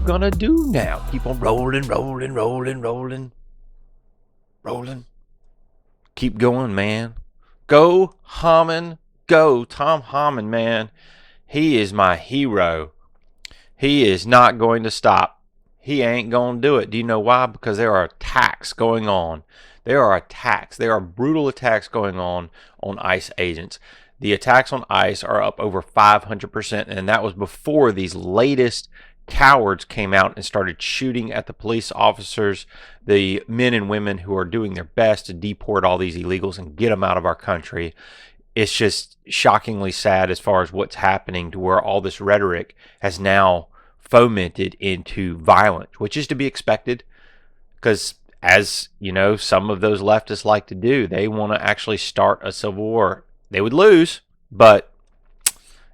gonna do now? Keep on rolling, rolling, rolling, rolling, rolling. Keep going, man. Go, Homan. Go, Tom Homan, man. He is my hero. He is not going to stop. He ain't going to do it. Do you know why? Because there are attacks going on. There are brutal attacks going on ICE agents. The attacks on ICE are up over 500%, and that was before these latest cowards came out and started shooting at the police officers, the men and women who are doing their best to deport all these illegals and get them out of our country. It's just shockingly sad as far as what's happening, to where all this rhetoric has now fomented into violence, which is to be expected, because, as you know, some of those leftists like to do, they want to actually start a civil war. They would lose, but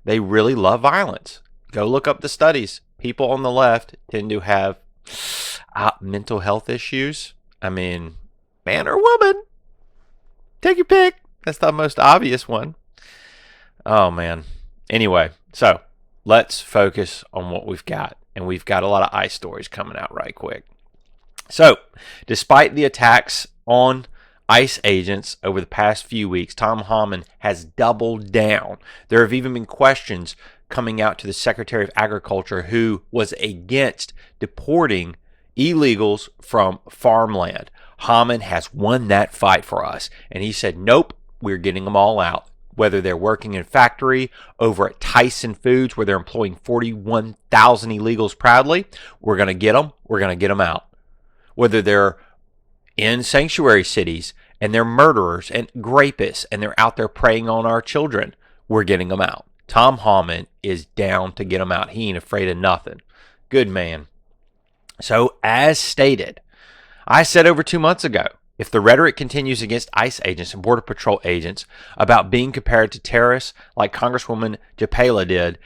they really love violence. Go look up the studies. People on the left tend to have mental health issues. I mean, man or woman, take your pick. That's the most obvious one. Oh, man. Anyway, so let's focus on what we've got. And we've got a lot of ICE stories coming out right quick. So, despite the attacks on ICE agents over the past few weeks, Tom Homan has doubled down. There have even been questions coming out to the Secretary of Agriculture, who was against deporting illegals from farmland. Homan has won that fight for us. And he said, nope, we're getting them all out. Whether they're working in a factory over at Tyson Foods, where they're employing 41,000 illegals proudly, we're going to get them. We're going to get them out. Whether they're in sanctuary cities and they're murderers and rapists and they're out there preying on our children, we're getting them out. Tom Homan is down to get them out. He ain't afraid of nothing. Good man. So, as stated, I said over 2 months ago, if the rhetoric continues against ICE agents and Border Patrol agents about being compared to terrorists like Congresswoman Japela did,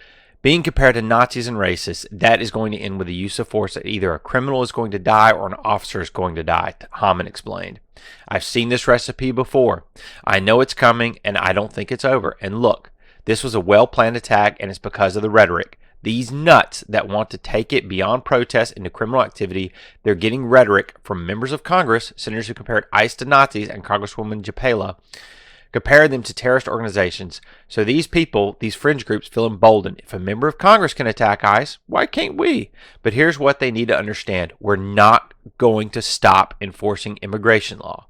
being compared to Nazis and racists, that is going to end with the use of force, that either a criminal is going to die or an officer is going to die, Homan explained. I've seen this recipe before. I know it's coming, and I don't think it's over. And look, this was a well-planned attack, and it's because of the rhetoric. These nuts that want to take it beyond protest into criminal activity, they're getting rhetoric from members of Congress, senators who compared ICE to Nazis, and Congresswoman Japela, compared them to terrorist organizations. So these people, these fringe groups, feel emboldened. If a member of Congress can attack ICE, why can't we? But here's what they need to understand. We're not going to stop enforcing immigration law.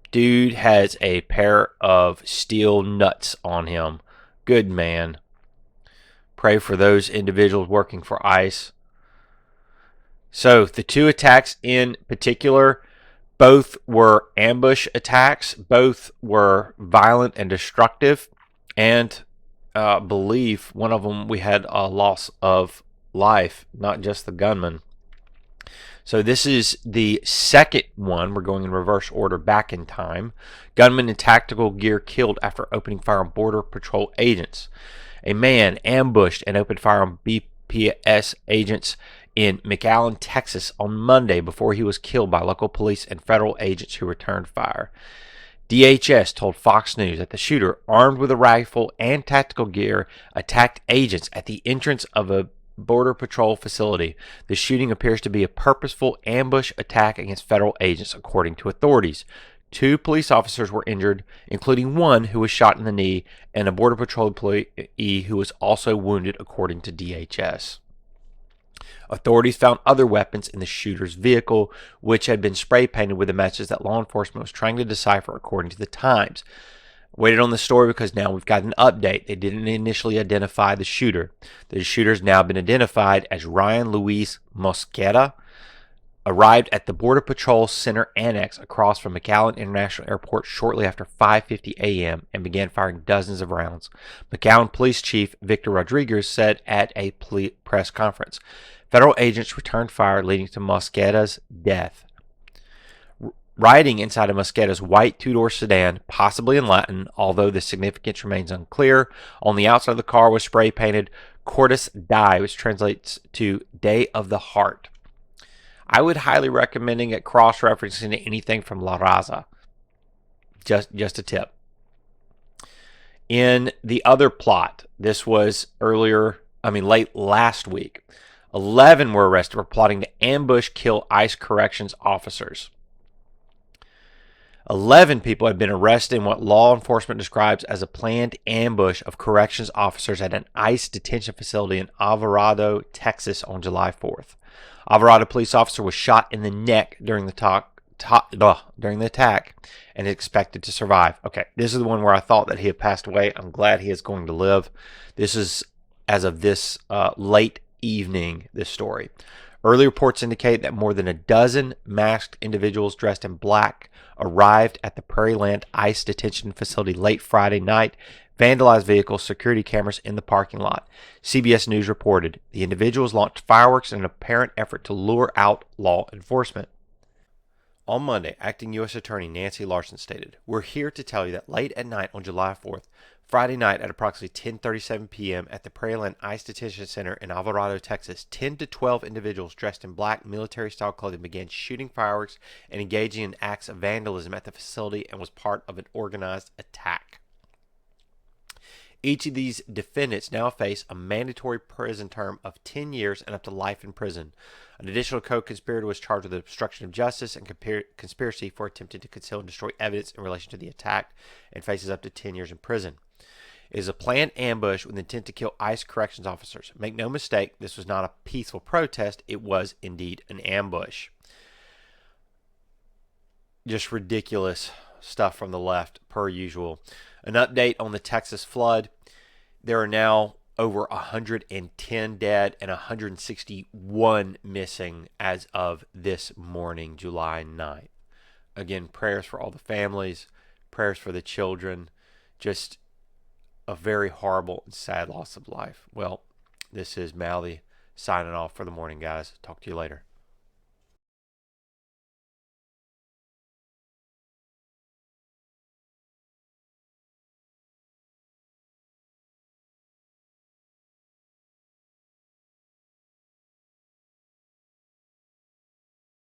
Dude has a pair of steel nuts on him. Good man. Pray for those individuals working for ICE. So the two attacks in particular, both were ambush attacks. Both were violent and destructive. And I believe one of them we had a loss of life, not just the gunman. So this is the second one. We're going in reverse order back in time. Gunman in tactical gear killed after opening fire on Border Patrol agents. A man ambushed and opened fire on BPS agents in McAllen, Texas on Monday before he was killed by local police and federal agents who returned fire. DHS told Fox News that the shooter, armed with a rifle and tactical gear, attacked agents at the entrance of a Border Patrol facility. The shooting appears to be a purposeful ambush attack against federal agents, according to authorities. 2 police officers were injured, including one who was shot in the knee, and a Border Patrol employee who was also wounded, according to DHS. Authorities found other weapons in the shooter's vehicle, which had been spray painted with a message that law enforcement was trying to decipher, according to the Times. Waited on the story because now we've got an update. They didn't initially identify the shooter. The shooter's now been identified as Ryan Luis Mosqueda. Arrived at the Border Patrol Center Annex across from McAllen International Airport shortly after 5:50 a.m. and began firing dozens of rounds. McAllen Police Chief Victor Rodriguez said at a press conference, federal agents returned fire, leading to Mosqueda's death. Riding inside of Mosqueda's white 2-door sedan, possibly in Latin, although the significance remains unclear, on the outside of the car was spray painted Cortus Dei, which translates to Day of the Heart. I would highly recommend it cross-referencing to anything from La Raza. Just a tip. In the other plot, this was late last week. 11 were arrested for plotting to ambush, kill ICE corrections officers. 11 people had been arrested in what law enforcement describes as a planned ambush of corrections officers at an ICE detention facility in Alvarado, Texas on July 4th. Alvarado police officer was shot in the neck during the attack and is expected to survive. Okay, this is the one where I thought that he had passed away. I'm glad he is going to live. This is as of this late evening, this story. Early reports indicate that more than a dozen masked individuals dressed in black arrived at the Prairieland ICE detention facility late Friday night, vandalized vehicles, security cameras in the parking lot. CBS News reported the individuals launched fireworks in an apparent effort to lure out law enforcement. On Monday, Acting U.S. Attorney Nancy Larson stated, "We're here to tell you that late at night on July 4th, Friday night at approximately 10:37 p.m. at the Prairieland ICE Detention Center in Alvarado, Texas, 10 to 12 individuals dressed in black military-style clothing began shooting fireworks and engaging in acts of vandalism at the facility and was part of an organized attack." Each of these defendants now face a mandatory prison term of 10 years and up to life in prison. An additional co-conspirator was charged with obstruction of justice and conspiracy for attempting to conceal and destroy evidence in relation to the attack and faces up to 10 years in prison. It is a planned ambush with intent to kill ICE corrections officers. Make no mistake, this was not a peaceful protest. It was indeed an ambush. Just ridiculous stuff from the left, per usual. An update on the Texas flood. There are now over 110 dead and 161 missing as of this morning, July 9th. Again, prayers for all the families, prayers for the children. Just a very horrible and sad loss of life. Well, this is Mally signing off for the morning, guys. Talk to you later.